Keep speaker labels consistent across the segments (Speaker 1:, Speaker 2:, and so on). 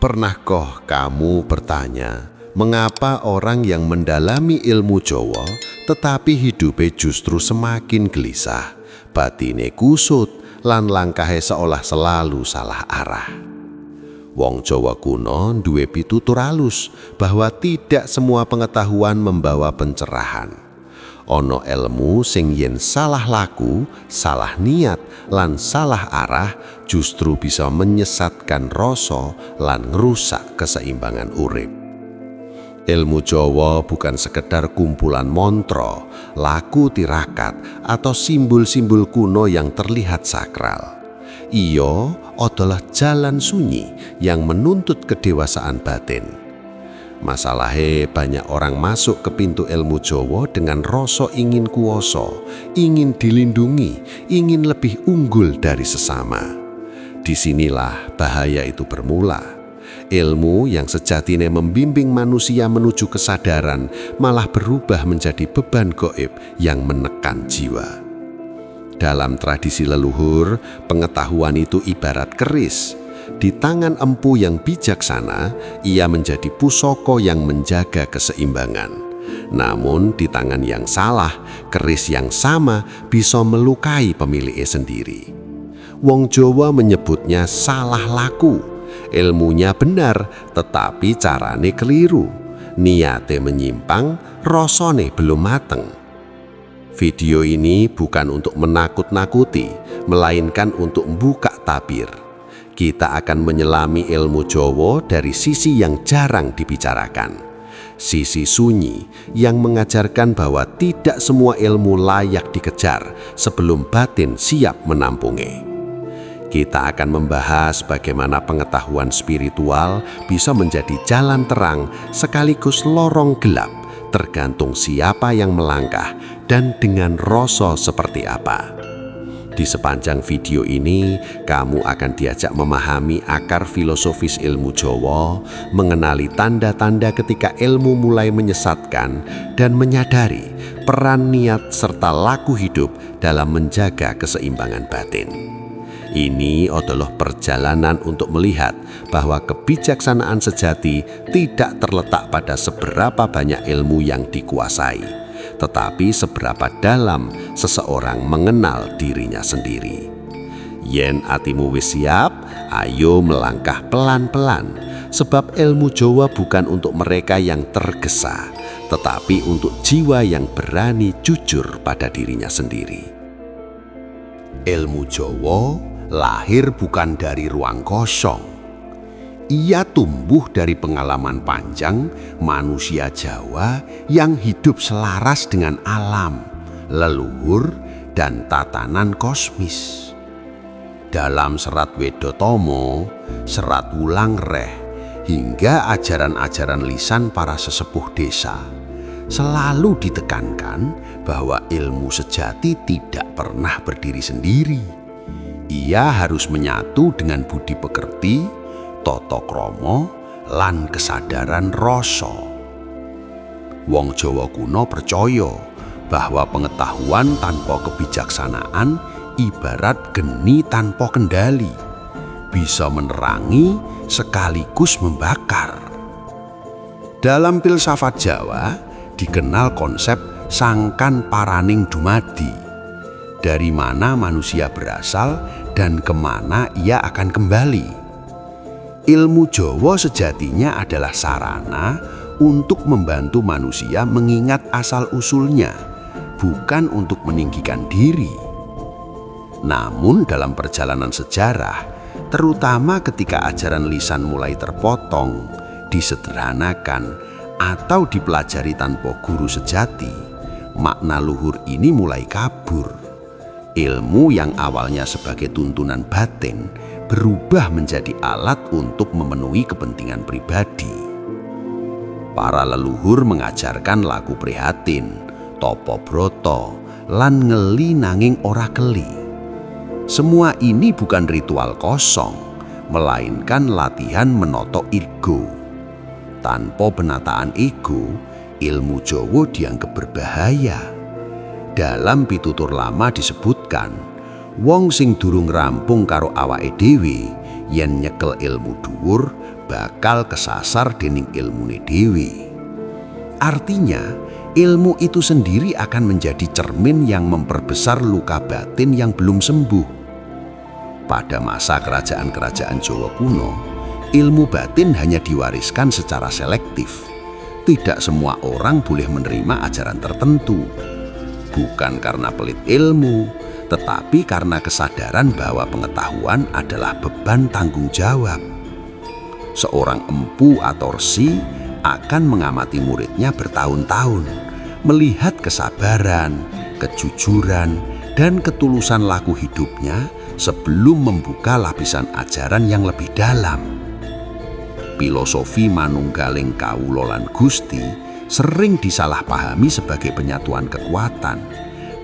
Speaker 1: Pernahkah kamu bertanya, mengapa orang yang mendalami ilmu Jawa tetapi hidupnya justru semakin gelisah, batine kusut, lan langkahe seolah selalu salah arah? Wong Jawa kuno duwe pitutur halus bahwa tidak semua pengetahuan membawa pencerahan. Ono ilmu sing yen salah laku, salah niat, lan salah arah justru bisa menyesatkan rasa lan ngrusak keseimbangan urip. Ilmu Jawa bukan sekedar kumpulan mantra, laku tirakat, atau simbol-simbol kuno yang terlihat sakral. Ia adalah jalan sunyi yang menuntut kedewasaan batin. Masalahnya banyak orang masuk ke pintu ilmu Jawa dengan rasa ingin kuasa, ingin dilindungi, ingin lebih unggul dari sesama. Disinilah bahaya itu bermula. Ilmu yang sejatinya membimbing manusia menuju kesadaran malah berubah menjadi beban gaib yang menekan jiwa. Dalam tradisi leluhur, pengetahuan itu ibarat keris. Di tangan empu yang bijaksana, ia menjadi pusaka yang menjaga keseimbangan. Namun di tangan yang salah, keris yang sama bisa melukai pemiliknya sendiri. Wong Jawa menyebutnya salah laku. Ilmunya benar, tetapi carane keliru. Niate menyimpang, rasane belum mateng. Video ini bukan untuk menakut-nakuti, melainkan untuk membuka tabir. Kita akan menyelami ilmu Jawa dari sisi yang jarang dibicarakan. Sisi sunyi yang mengajarkan bahwa tidak semua ilmu layak dikejar sebelum batin siap menampungnya. Kita akan membahas bagaimana pengetahuan spiritual bisa menjadi jalan terang sekaligus lorong gelap, tergantung siapa yang melangkah dan dengan rasa seperti apa. Di sepanjang video ini, kamu akan diajak memahami akar filosofis ilmu Jawa, mengenali tanda-tanda ketika ilmu mulai menyesatkan, dan menyadari peran niat serta laku hidup dalam menjaga keseimbangan batin. Ini adalah perjalanan untuk melihat bahwa kebijaksanaan sejati tidak terletak pada seberapa banyak ilmu yang dikuasai, tetapi seberapa dalam seseorang mengenal dirinya sendiri. Yen atimu wis siap, ayo melangkah pelan-pelan, sebab ilmu Jawa bukan untuk mereka yang tergesa, tetapi untuk jiwa yang berani jujur pada dirinya sendiri. Ilmu Jawa lahir bukan dari ruang kosong. Ia tumbuh dari pengalaman panjang manusia Jawa yang hidup selaras dengan alam, leluhur, dan tatanan kosmis. Dalam serat Wedotomo, serat Wulangreh, hingga ajaran-ajaran lisan para sesepuh desa, selalu ditekankan bahwa ilmu sejati tidak pernah berdiri sendiri. Ia harus menyatu dengan budi pekerti, tata krama, lan kesadaran rasa. Wong Jawa kuno percaya bahwa pengetahuan tanpa kebijaksanaan ibarat geni tanpa kendali, bisa menerangi sekaligus membakar. Dalam filsafat Jawa dikenal konsep sangkan paraning dumadi, dari mana manusia berasal dan kemana ia akan kembali. Ilmu Jawa sejatinya adalah sarana untuk membantu manusia mengingat asal-usulnya, bukan untuk meninggikan diri. Namun dalam perjalanan sejarah, terutama ketika ajaran lisan mulai terpotong, disederhanakan, atau dipelajari tanpa guru sejati, makna luhur ini mulai kabur. Ilmu yang awalnya sebagai tuntunan batin berubah menjadi alat untuk memenuhi kepentingan pribadi. Para leluhur mengajarkan laku prihatin, topo broto, lan ngeli nanging ora keli. Semua ini bukan ritual kosong, melainkan latihan menoto ego. Tanpa penataan ego, ilmu Jawa dianggap berbahaya. Dalam pitutur lama disebutkan, wong sing durung rampung karo awake dhewe yen nyekel ilmu dhuwur bakal kesasar dening ilmune dhewe. Artinya, ilmu itu sendiri akan menjadi cermin yang memperbesar luka batin yang belum sembuh. Pada masa kerajaan-kerajaan Jawa kuno, ilmu batin hanya diwariskan secara selektif. Tidak semua orang boleh menerima ajaran tertentu. Bukan karena pelit ilmu, tetapi karena kesadaran bahwa pengetahuan adalah beban tanggung jawab. Seorang empu atau resi akan mengamati muridnya bertahun-tahun, melihat kesabaran, kejujuran, dan ketulusan laku hidupnya sebelum membuka lapisan ajaran yang lebih dalam. Filosofi manunggaling kawula lan Gusti sering disalahpahami sebagai penyatuan kekuatan,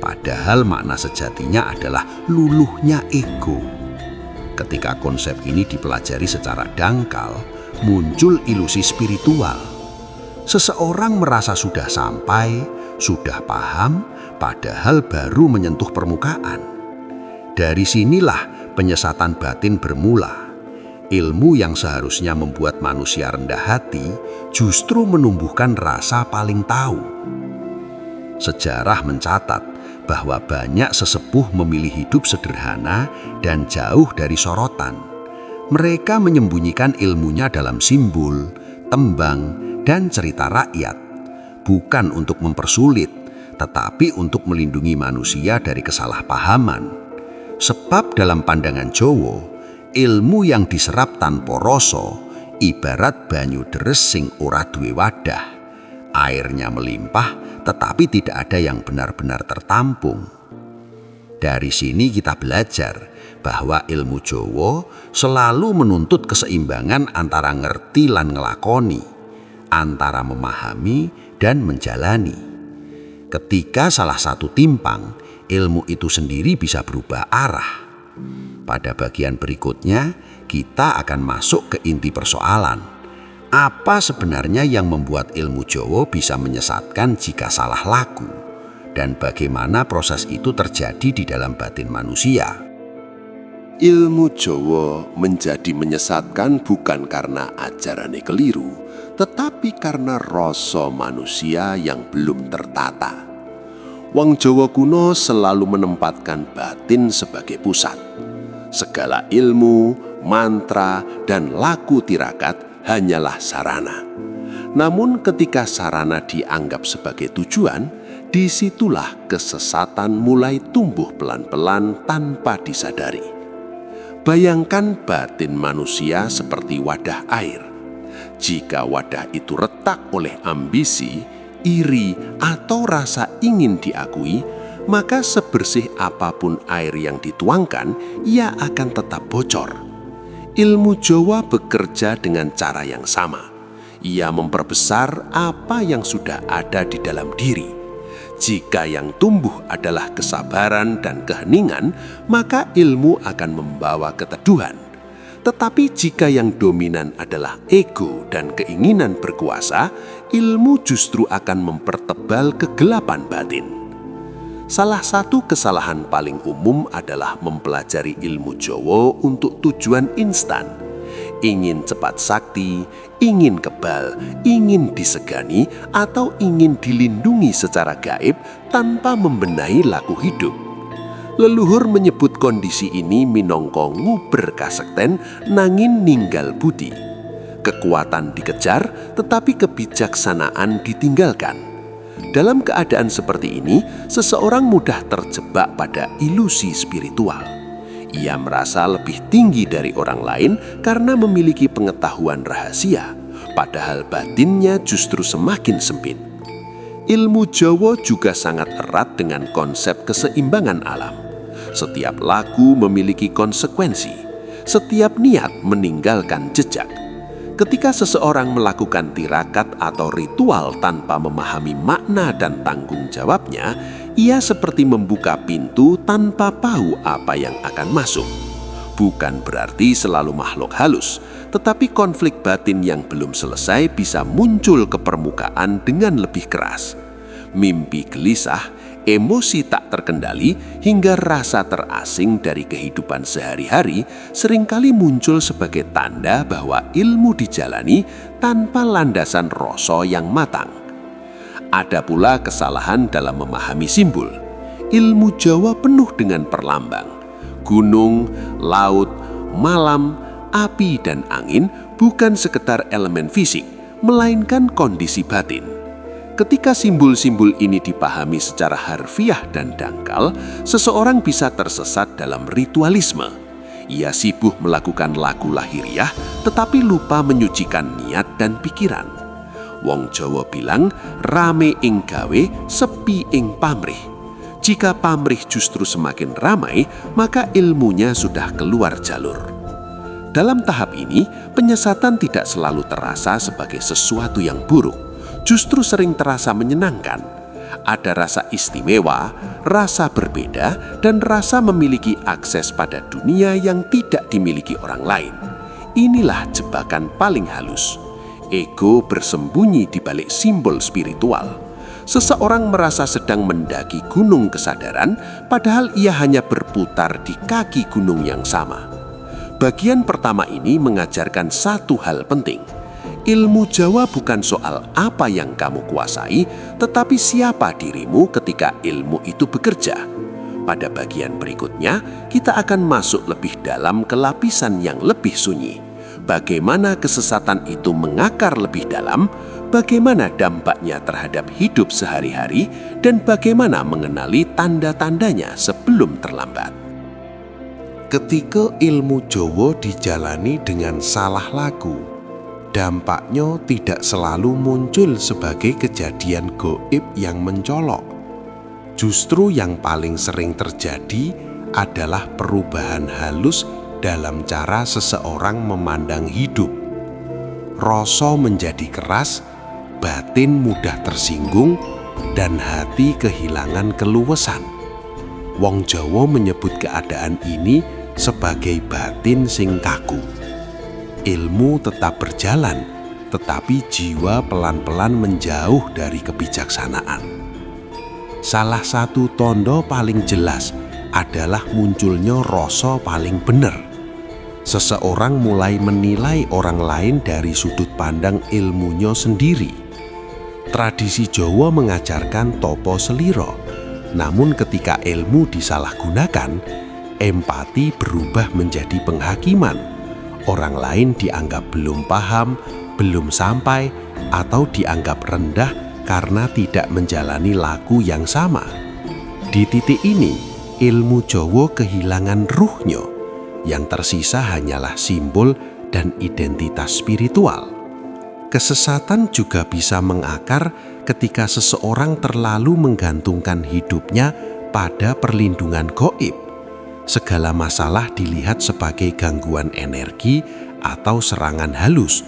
Speaker 1: padahal makna sejatinya adalah luluhnya ego. Ketika konsep ini dipelajari secara dangkal, muncul ilusi spiritual. Seseorang merasa sudah sampai, sudah paham, padahal baru menyentuh permukaan. Dari sinilah penyesatan batin bermula. Ilmu yang seharusnya membuat manusia rendah hati justru menumbuhkan rasa paling tahu. Sejarah mencatat bahwa banyak sesepuh memilih hidup sederhana dan jauh dari sorotan. Mereka menyembunyikan ilmunya dalam simbol, tembang, dan cerita rakyat, bukan untuk mempersulit, tetapi untuk melindungi manusia dari kesalahpahaman. Sebab dalam pandangan Jawa, ilmu yang diserap tanpa rasa ibarat banyu deres sing ora duwe wadah. Airnya melimpah, tetapi tidak ada yang benar-benar tertampung. Dari sini kita belajar bahwa ilmu Jawa selalu menuntut keseimbangan antara ngerti lan ngelakoni, antara memahami dan menjalani. Ketika salah satu timpang, ilmu itu sendiri bisa berubah arah. Pada bagian berikutnya, kita akan masuk ke inti persoalan. Apa sebenarnya yang membuat ilmu Jawa bisa menyesatkan jika salah laku? Dan bagaimana proses itu terjadi di dalam batin manusia?
Speaker 2: Ilmu Jawa menjadi menyesatkan bukan karena ajarannya keliru, tetapi karena rasa manusia yang belum tertata. Wong Jawa kuno selalu menempatkan batin sebagai pusat. Segala ilmu, mantra, dan laku tirakat hanyalah sarana. Namun ketika sarana dianggap sebagai tujuan, disitulah kesesatan mulai tumbuh pelan-pelan tanpa disadari. Bayangkan batin manusia seperti wadah air. Jika wadah itu retak oleh ambisi, iri, atau rasa ingin diakui, maka sebersih apapun air yang dituangkan, ia akan tetap bocor. Ilmu Jawa bekerja dengan cara yang sama. Ia memperbesar apa yang sudah ada di dalam diri. Jika yang tumbuh adalah kesabaran dan keheningan, maka ilmu akan membawa keteduhan. Tetapi jika yang dominan adalah ego dan keinginan berkuasa, ilmu justru akan mempertebal kegelapan batin. Salah satu kesalahan paling umum adalah mempelajari ilmu Jawa untuk tujuan instan. Ingin cepat sakti, ingin kebal, ingin disegani, atau ingin dilindungi secara gaib tanpa membenahi laku hidup. Leluhur menyebut kondisi ini minangka nguber kasekten nangin ninggal budi. Kekuatan dikejar, tetapi kebijaksanaan ditinggalkan. Dalam keadaan seperti ini, seseorang mudah terjebak pada ilusi spiritual. Ia merasa lebih tinggi dari orang lain karena memiliki pengetahuan rahasia, padahal batinnya justru semakin sempit. Ilmu Jawa juga sangat erat dengan konsep keseimbangan alam. Setiap laku memiliki konsekuensi, setiap niat meninggalkan jejak. Ketika seseorang melakukan tirakat atau ritual tanpa memahami makna dan tanggung jawabnya, ia seperti membuka pintu tanpa tahu apa yang akan masuk. Bukan berarti selalu makhluk halus, tetapi konflik batin yang belum selesai bisa muncul ke permukaan dengan lebih keras. Mimpi gelisah, emosi tak terkendali hingga rasa terasing dari kehidupan sehari-hari seringkali muncul sebagai tanda bahwa ilmu dijalani tanpa landasan rasa yang matang. Ada pula kesalahan dalam memahami simbol. Ilmu Jawa penuh dengan perlambang. Gunung, laut, malam, api, dan angin bukan sekedar elemen fisik, melainkan kondisi batin. Ketika simbol-simbol ini dipahami secara harfiah dan dangkal, seseorang bisa tersesat dalam ritualisme. Ia sibuk melakukan laku lahiriah, tetapi lupa menyucikan niat dan pikiran. Wong Jawa bilang, rame ing gawe, sepi ing pamrih. Jika pamrih justru semakin ramai, maka ilmunya sudah keluar jalur. Dalam tahap ini, penyesatan tidak selalu terasa sebagai sesuatu yang buruk, justru sering terasa menyenangkan. Ada rasa istimewa, rasa berbeda, dan rasa memiliki akses pada dunia yang tidak dimiliki orang lain. Inilah jebakan paling halus. Ego bersembunyi di balik simbol spiritual. Seseorang merasa sedang mendaki gunung kesadaran, padahal ia hanya berputar di kaki gunung yang sama. Bagian pertama ini mengajarkan satu hal penting. Ilmu Jawa bukan soal apa yang kamu kuasai, tetapi siapa dirimu ketika ilmu itu bekerja. Pada bagian berikutnya, kita akan masuk lebih dalam ke lapisan yang lebih sunyi. Bagaimana kesesatan itu mengakar lebih dalam, bagaimana dampaknya terhadap hidup sehari-hari, dan bagaimana mengenali tanda-tandanya sebelum terlambat.
Speaker 1: Ketika ilmu Jawa dijalani dengan salah laku, dampaknya tidak selalu muncul sebagai kejadian gaib yang mencolok. Justru yang paling sering terjadi adalah perubahan halus dalam cara seseorang memandang hidup. Rasa menjadi keras, batin mudah tersinggung, dan hati kehilangan keluwesan. Wong Jawa menyebut keadaan ini sebagai batin sing kaku. Ilmu tetap berjalan, tetapi jiwa pelan-pelan menjauh dari kebijaksanaan. Salah satu tondo paling jelas adalah munculnya rasa paling benar. Seseorang mulai menilai orang lain dari sudut pandang ilmunya sendiri. Tradisi Jawa mengajarkan topo seliro, namun ketika ilmu disalahgunakan, empati berubah menjadi penghakiman. Orang lain dianggap belum paham, belum sampai, atau dianggap rendah karena tidak menjalani laku yang sama. Di titik ini, ilmu Jawa kehilangan ruhnya. Yang tersisa hanyalah simbol dan identitas spiritual. Kesesatan juga bisa mengakar ketika seseorang terlalu menggantungkan hidupnya pada perlindungan gaib. Segala masalah dilihat sebagai gangguan energi atau serangan halus,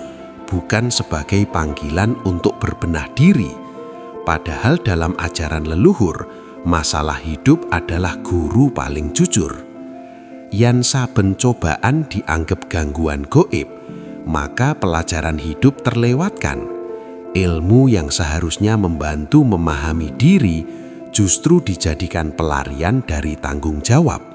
Speaker 1: bukan sebagai panggilan untuk berbenah diri. Padahal dalam ajaran leluhur, masalah hidup adalah guru paling jujur. Yan saben cobaan dianggap gangguan gaib, maka pelajaran hidup terlewatkan. Ilmu yang seharusnya membantu memahami diri justru dijadikan pelarian dari tanggung jawab.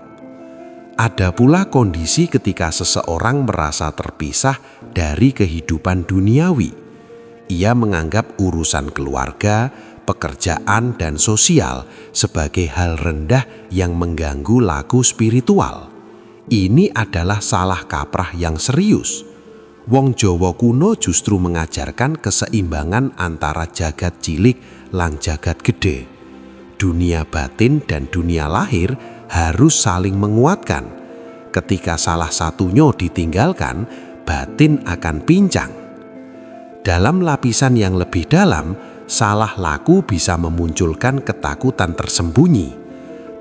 Speaker 1: Ada pula kondisi ketika seseorang merasa terpisah dari kehidupan duniawi. Ia menganggap urusan keluarga, pekerjaan, dan sosial sebagai hal rendah yang mengganggu laku spiritual. Ini adalah salah kaprah yang serius. Wong Jawa kuno justru mengajarkan keseimbangan antara jagat cilik lan jagat gede. Dunia batin dan dunia lahir harus saling menguatkan. Ketika salah satunya ditinggalkan, batin akan pincang. Dalam lapisan yang lebih dalam, salah laku bisa memunculkan ketakutan tersembunyi.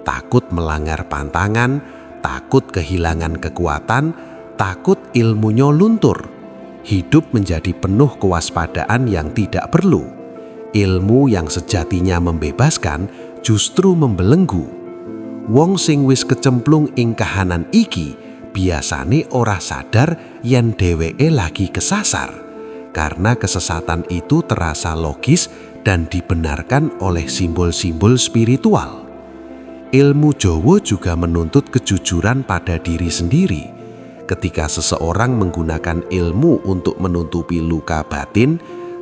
Speaker 1: Takut melanggar pantangan, takut kehilangan kekuatan, takut ilmunya luntur. Hidup menjadi penuh kewaspadaan yang tidak perlu. Ilmu yang sejatinya membebaskan justru membelenggu. Wong sing wis kecemplung ing kahanan iki biasane ora sadar yen dheweke lagi kesasar. karena kesesatan itu terasa logis dan dibenarkan oleh simbol-simbol spiritual. Ilmu Jawa juga menuntut kejujuran pada diri sendiri. Ketika seseorang menggunakan ilmu untuk menutupi luka batin,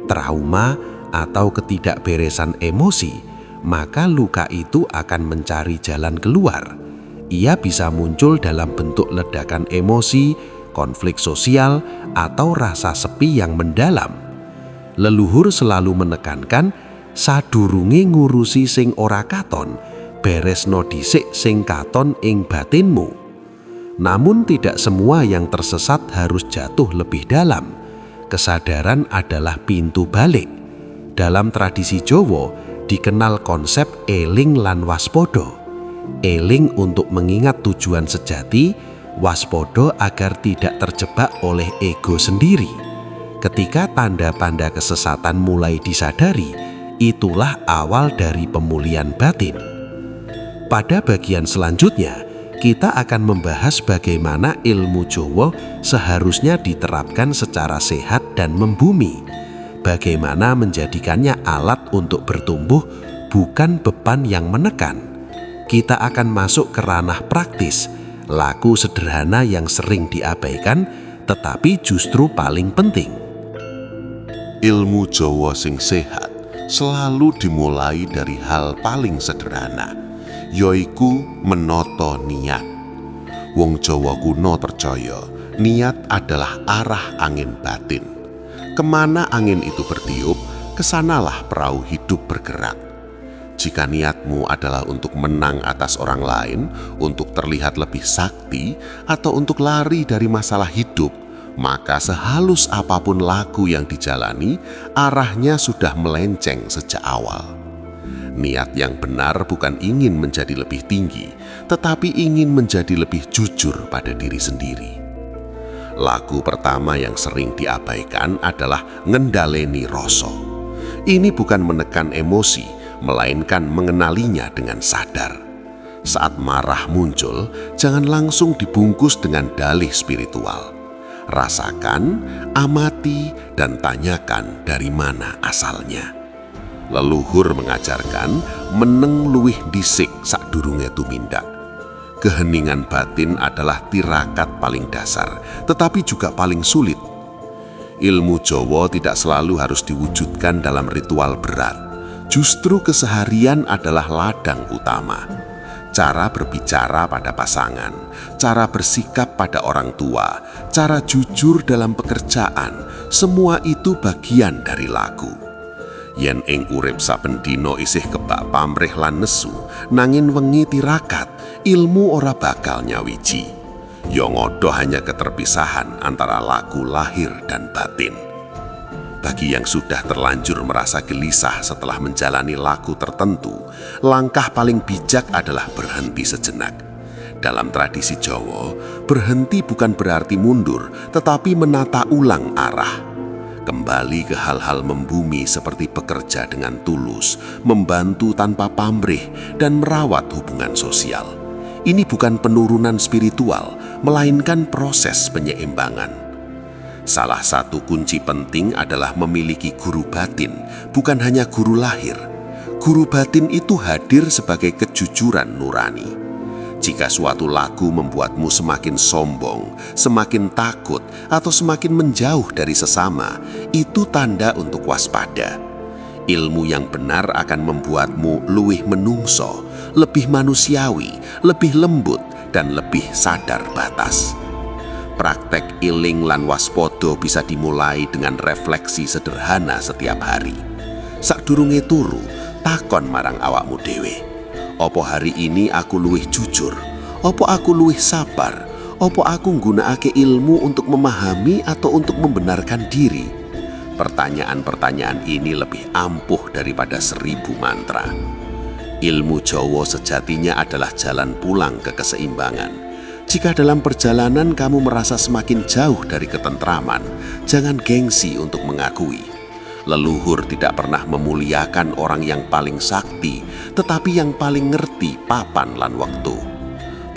Speaker 1: trauma, atau ketidakberesan emosi, maka luka itu akan mencari jalan keluar. Ia bisa muncul dalam bentuk ledakan emosi, konflik sosial, atau rasa sepi yang mendalam. Leluhur selalu menekankan, sadurunge ngurusi sing ora katon, beresno dhisik sing katon ing batinmu. Namun tidak semua yang tersesat harus jatuh lebih dalam. Kesadaran adalah pintu balik. Dalam tradisi Jawa dikenal konsep eling lan waspada. Eling untuk mengingat tujuan sejati, waspada agar tidak terjebak oleh ego sendiri. Ketika tanda-tanda kesesatan mulai disadari, itulah awal dari pemulihan batin. Pada bagian selanjutnya, kita akan membahas bagaimana ilmu Jawa seharusnya diterapkan secara sehat dan membumi. Bagaimana menjadikannya alat untuk bertumbuh, bukan beban yang menekan. Kita akan masuk ke ranah praktis, laku sederhana yang sering diabaikan, tetapi justru paling penting.
Speaker 2: Ilmu Jawa sing sehat selalu dimulai dari hal paling sederhana, yaiku menata niat. Wong Jawa kuno percaya niat adalah arah angin batin. Kemana angin itu bertiup, kesanalah perahu hidup bergerak. Jika niatmu adalah untuk menang atas orang lain, untuk terlihat lebih sakti, atau untuk lari dari masalah hidup, maka sehalus apapun laku yang dijalani, arahnya sudah melenceng sejak awal. Niat yang benar bukan ingin menjadi lebih tinggi, tetapi ingin menjadi lebih jujur pada diri sendiri. Laku pertama yang sering diabaikan adalah ngendaleni rasa. Ini bukan menekan emosi, melainkan mengenalinya dengan sadar. Saat marah muncul, jangan langsung dibungkus dengan dalih spiritual. Rasakan, amati, dan tanyakan dari mana asalnya. Leluhur mengajarkan meneng luwih dhisik sakdurunge tumindak. Keheningan batin adalah tirakat paling dasar, tetapi juga paling sulit. Ilmu Jawa tidak selalu harus diwujudkan dalam ritual berat. Justru keseharian adalah ladang utama. Cara berbicara pada pasangan, cara bersikap pada orang tua, cara jujur dalam pekerjaan, semua itu bagian dari laku. Yen ing urip saben dina isih kebak pamrih lan nesu, nangin wengi tirakat, ilmu ora bakal nyawiji. Ya ngodo hanya keterpisahan antara laku lahir dan batin. Bagi yang sudah terlanjur merasa gelisah setelah menjalani laku tertentu, langkah paling bijak adalah berhenti sejenak. Dalam tradisi Jawa, berhenti bukan berarti mundur, tetapi menata ulang arah. Kembali ke hal-hal membumi seperti bekerja dengan tulus, membantu tanpa pamrih, dan merawat hubungan sosial. Ini bukan penurunan spiritual, melainkan proses penyeimbangan. Salah satu kunci penting adalah memiliki guru batin, bukan hanya guru lahir. Guru batin itu hadir sebagai kejujuran nurani. Jika suatu laku membuatmu semakin sombong, semakin takut, atau semakin menjauh dari sesama, itu tanda untuk waspada. Ilmu yang benar akan membuatmu luwih menungso, lebih manusiawi, lebih lembut, dan lebih sadar batas. Praktek iling lan waspada bisa dimulai dengan refleksi sederhana setiap hari. Sakdurunge turu, takon marang awakmu dhewe. Opo hari ini aku luwih jujur? Opo aku luwih sabar? Opo aku nggunakake ilmu untuk memahami atau untuk membenarkan diri? Pertanyaan-pertanyaan ini lebih ampuh daripada 1000 mantra. Ilmu Jawa sejatinya adalah jalan pulang ke keseimbangan. Jika dalam perjalanan kamu merasa semakin jauh dari ketentraman, jangan gengsi untuk mengakui. Leluhur tidak pernah memuliakan orang yang paling sakti, tetapi yang paling ngerti papan lan waktu.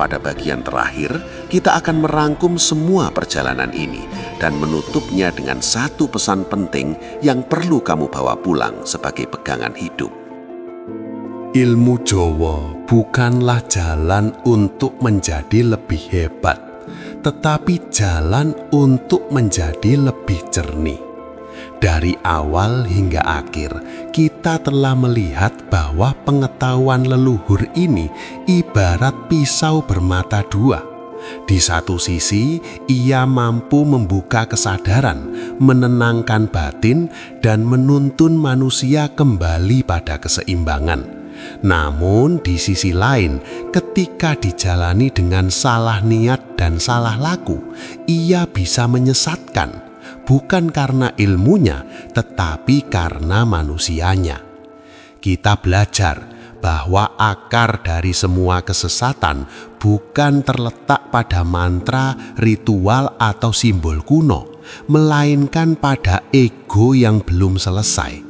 Speaker 2: Pada bagian terakhir, kita akan merangkum semua perjalanan ini dan menutupnya dengan satu pesan penting yang perlu kamu bawa pulang sebagai pegangan hidup.
Speaker 1: Ilmu Jawa bukanlah jalan untuk menjadi lebih hebat, tetapi jalan untuk menjadi lebih jernih. Dari awal hingga akhir, kita telah melihat bahwa pengetahuan leluhur ini ibarat pisau bermata dua. Di satu sisi, ia mampu membuka kesadaran, menenangkan batin, dan menuntun manusia kembali pada keseimbangan. Namun di sisi lain, ketika dijalani dengan salah niat dan salah laku, ia bisa menyesatkan, bukan karena ilmunya, tetapi karena manusianya. Kita belajar bahwa akar dari semua kesesatan bukan terletak pada mantra, ritual, atau simbol kuno, melainkan pada ego yang belum selesai.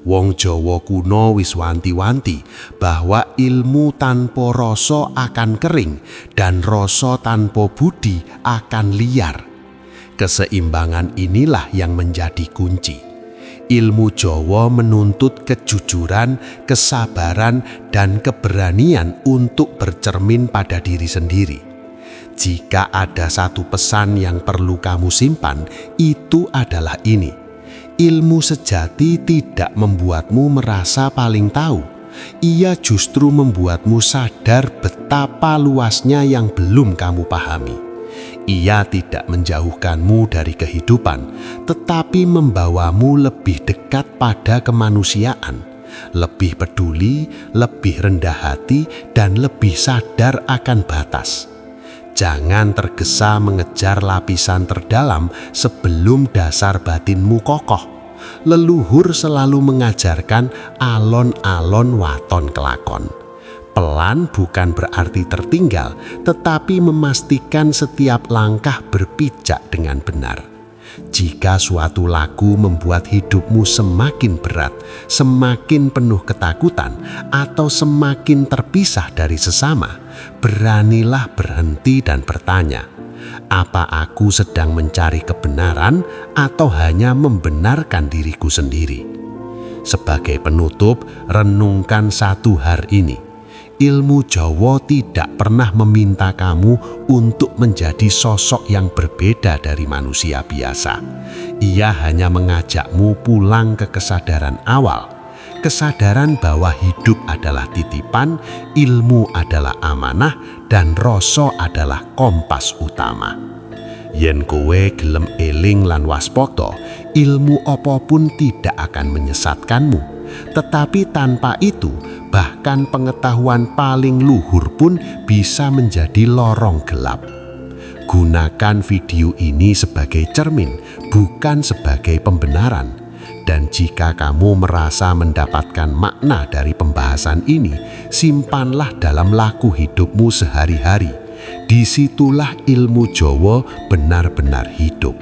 Speaker 1: Wong Jawa kuno wis wanti-wanti bahwa ilmu tanpa rasa akan kering dan rasa tanpa budi akan liar. Keseimbangan inilah yang menjadi kunci. Ilmu Jawa menuntut kejujuran, kesabaran, dan keberanian untuk bercermin pada diri sendiri. Jika ada satu pesan yang perlu kamu simpan, itu adalah ini. Ilmu sejati tidak membuatmu merasa paling tahu. Ia justru membuatmu sadar betapa luasnya yang belum kamu pahami. Ia tidak menjauhkanmu dari kehidupan, tetapi membawamu lebih dekat pada kemanusiaan, lebih peduli, lebih rendah hati, dan lebih sadar akan batas. Jangan tergesa mengejar lapisan terdalam sebelum dasar batinmu kokoh. Leluhur selalu mengajarkan alon-alon waton kelakon. Pelan bukan berarti tertinggal, tetapi memastikan setiap langkah berpijak dengan benar. Jika suatu laku membuat hidupmu semakin berat, semakin penuh ketakutan, atau semakin terpisah dari sesama, beranilah berhenti dan bertanya, apa aku sedang mencari kebenaran atau hanya membenarkan diriku sendiri? Sebagai penutup, renungkan satu hal ini. Ilmu Jawa tidak pernah meminta kamu untuk menjadi sosok yang berbeda dari manusia biasa. Ia hanya mengajakmu pulang ke kesadaran awal. Kesadaran bahwa hidup adalah titipan, ilmu adalah amanah, dan rasa adalah kompas utama. Yen kowe gelem eling lan waspada, ilmu apapun tidak akan menyesatkanmu. Tetapi tanpa itu, bahkan pengetahuan paling luhur pun bisa menjadi lorong gelap. Gunakan video ini sebagai cermin, bukan sebagai pembenaran. Dan jika kamu merasa mendapatkan makna dari pembahasan ini, simpanlah dalam laku hidupmu sehari-hari. Disitulah ilmu Jawa benar-benar hidup.